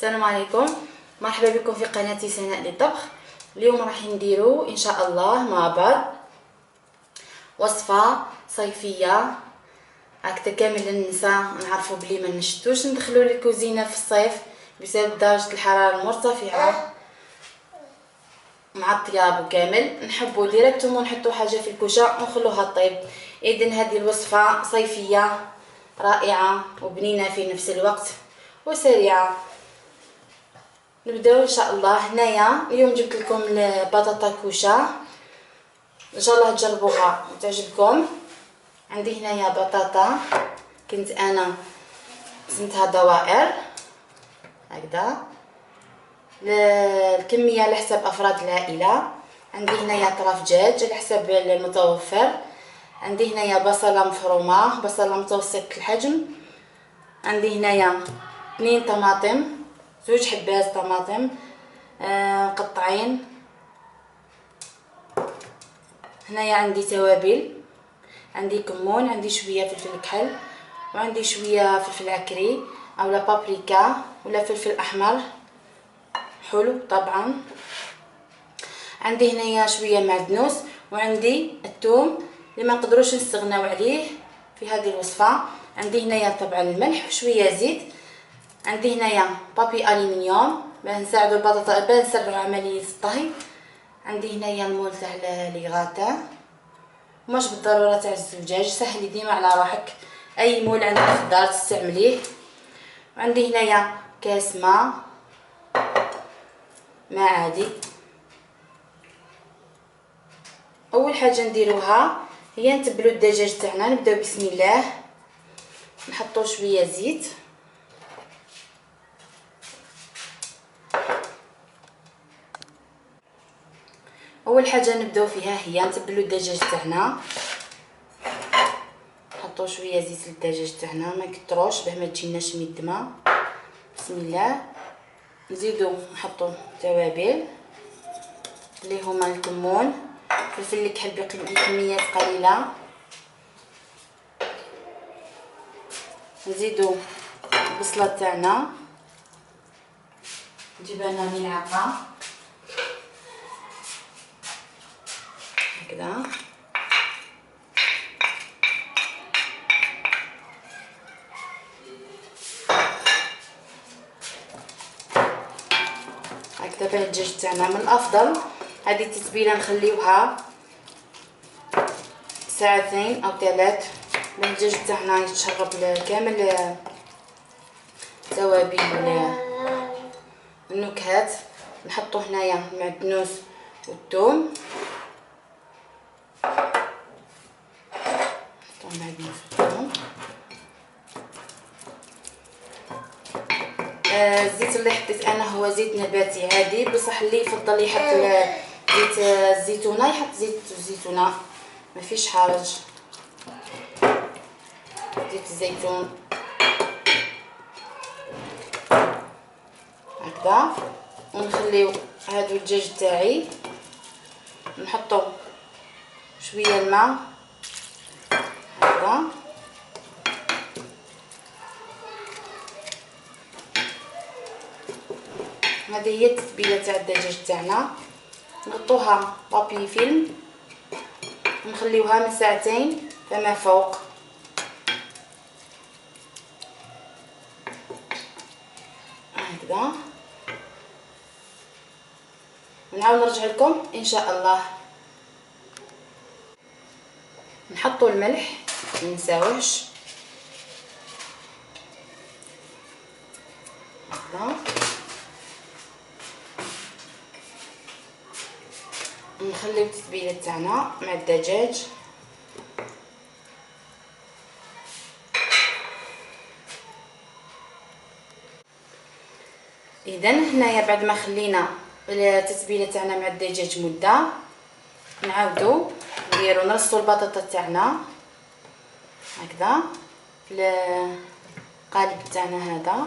السلام عليكم، مرحبا بكم في قناتي سناء للطبخ. اليوم راح نديرو ان شاء الله مع بعض وصفه صيفيه. هكذا كامل النساء نعرفوا بلي ما نشتوش ندخلوا للكوزينه في الصيف بسبب درجه الحراره المرتفعه مع الطياب، وكامل نحبوا ديريكتومون نحطوا حاجه في الكوشه ونخلوها طيب. اذن هذه الوصفه صيفيه رائعه وبنينه في نفس الوقت وسريعه. نبداو ان شاء الله. هنايا اليوم جبت لكم البطاطا كوشه، ان شاء الله تجربوها وتعجبكم. عندي هنايا بطاطا كنت انا قسمتها دوائر هكذا، الكميه على حسب افراد العائله. عندي هنايا طرف دجاج على حسب المتوفر. عندي هنايا بصله مفرومه، بصله متوسط الحجم. عندي هنايا 2 طماطم، 2 حبات طماطم مقطعين. هنايا عندي توابل، عندي كمون، عندي شويه فلفل كحل، وعندي شويه فلفل عكري اولا بابريكا ولا فلفل احمر حلو طبعا. عندي هنايا شويه معدنوس، وعندي الثوم اللي ما نقدروش نستغناو عليه في هذه الوصفه. عندي هنايا طبعا الملح وشويه زيت. عندي هنايا بابي الومنيوم باش نساعدوا البطاطا باش نسرعوا عمليه الطهي. عندي هنايا المول تاع لي غاتا، مش بالضروره تاع الزجاج، سهلي ديما على روحك، اي مول عندك في الدار تستعمليه. وعندي هنايا كاس ماء عادي. اول حاجه نديروها هي نتبلوا الدجاج تاعنا. نبداو بسم الله، نحطوا شويه زيت، اول حاجه نبداو فيها هي نتبلوا الدجاج تاعنا. نحطوا شويه زيت للدجاج تاعنا، ما كتروش باه ما تجيناش مدمه. بسم الله. نزيدو نحطوا توابل اللي هما الكمون، فلفل الكحل بكميات قليله. نزيدو البصله تاعنا، نجيب انا ملعقه هكذا. هكذا باه الدجاج تاعنا من الافضل هذه التتبيله نخليوها ساعتين او 3 باه الدجاج تاعنا يتشرب كامل توابل النكهات. نحطو هنايا المعدنوس والثوم، نحطو المعدنوس والثوم. الزيت اللي حطيت انا هو زيت نباتي عادي، بصح اللي يفضل يحط زيت الزيتونه يحط زيت الزيتونه، ما فيش حرج. زيت الزيتون هكذا. ونخليو هادو الدجاج تاعي، نحطو شويه الماء هكذا. هذه هي التتبيله تاع الدجاج تاعنا. نغطوها بابي فيلم ونخليوها من 2 ساعة فما فوق هكذا. نعاود نرجع لكم ان شاء الله. نحطوا الملح ما نساوهش هكذا. نخليو التتبيله تاعنا مع الدجاج. اذا هنايا بعد ما خلينا التتبيله تاعنا مع الدجاج مده، نعاودو نديرو نرصو البطاطا تاعنا هكذا في القالب تاعنا هذا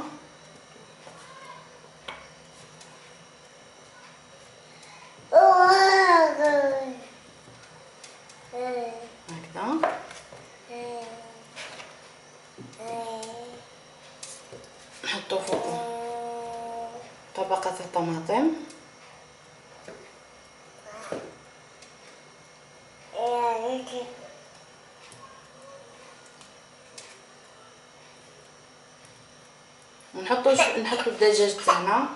هكذا. نحطو فوق طبقة الطماطم، ونحطو الدجاج تاعنا،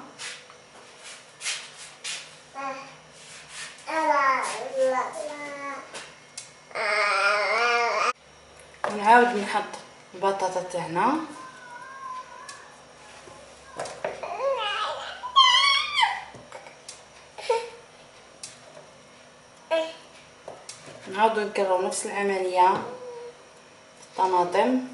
ونعاود نحط البطاطا تاعنا، نعاودو نكررو نفس العملية. الطماطم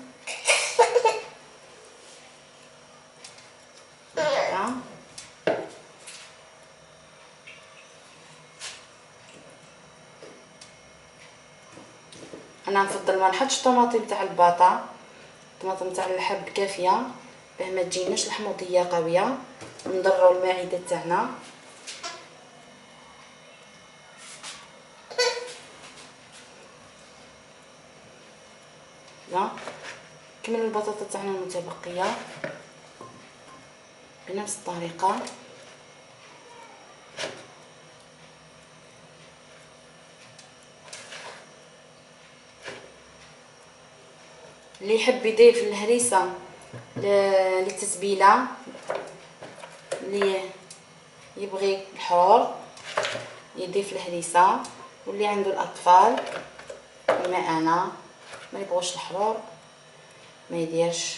انا نفضل ما نحطش الطماطم تاع الباطا، الطماطم تاع اللحم كافيه باه ما تجيناش الحموضيه قويه ونضروا المعده تاعنا. لا كملوا البطاطا تاعنا المتبقيه بنفس الطريقه. اللي يحب يضيف الهريسه للتتبيله، اللي يبغي الحرور يضيف الهريسه، واللي عنده الاطفال كما انا ما يبغوش الحرور ما يديرش.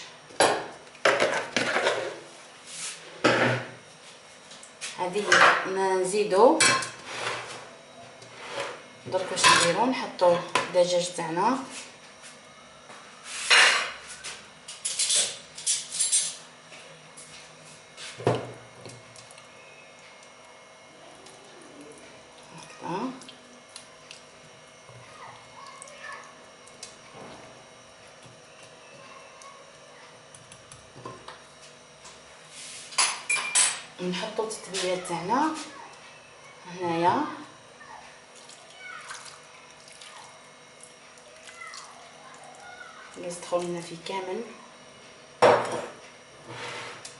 هذه نزيدو درك واش نديرو، نحطو الدجاج تاعنا هكذا، نحطو التتبيله تاعنا هنايا، باش تدخل لنا في كامل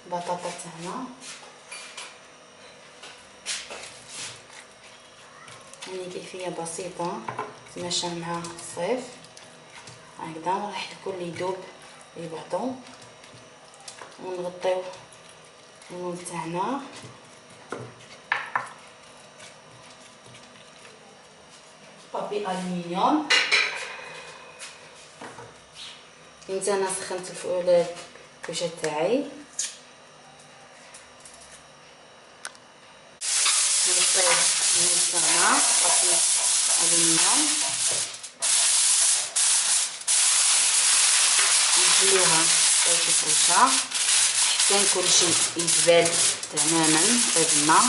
البطاطا تاعنا. يعني كيفيه بسيطه تماشى مع الصيف هكذا، راح الكل يذوب يبعضو. ونغطيو المول تاعنا بابي الومنيوم. انت انا سخنت الكوشه تاعي، نغطيو المول تاعنا بابي الومنيوم، نخليوها في الكوشه حتى كلشي يتبال تماما بالماء،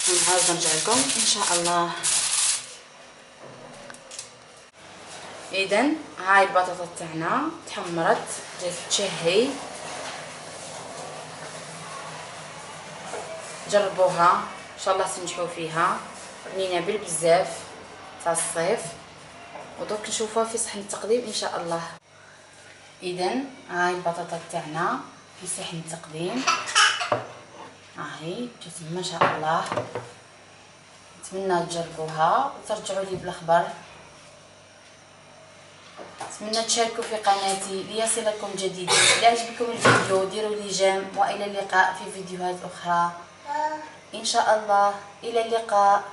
ونعاود نرجع لكم ان شاء الله. اذا هاي البطاطا تاعنا تحمرت جات تشهي، جربوها ان شاء الله تنجحوا فيها، بنينه بالبزاف تاع الصيف. ودرك نشوفوها في صحن التقديم ان شاء الله. اذا هاي البطاطا تاعنا في صحن التقديم، هاي جات ما شاء الله. نتمنى تجربوها وترجعوا لي بالاخبار. نتمنى تشاركوا في قناتي ليصلكم جديد. اذا عجبكم الفيديو ديروا لي جيم، والى اللقاء في فيديوهات اخرى ان شاء الله. الى اللقاء.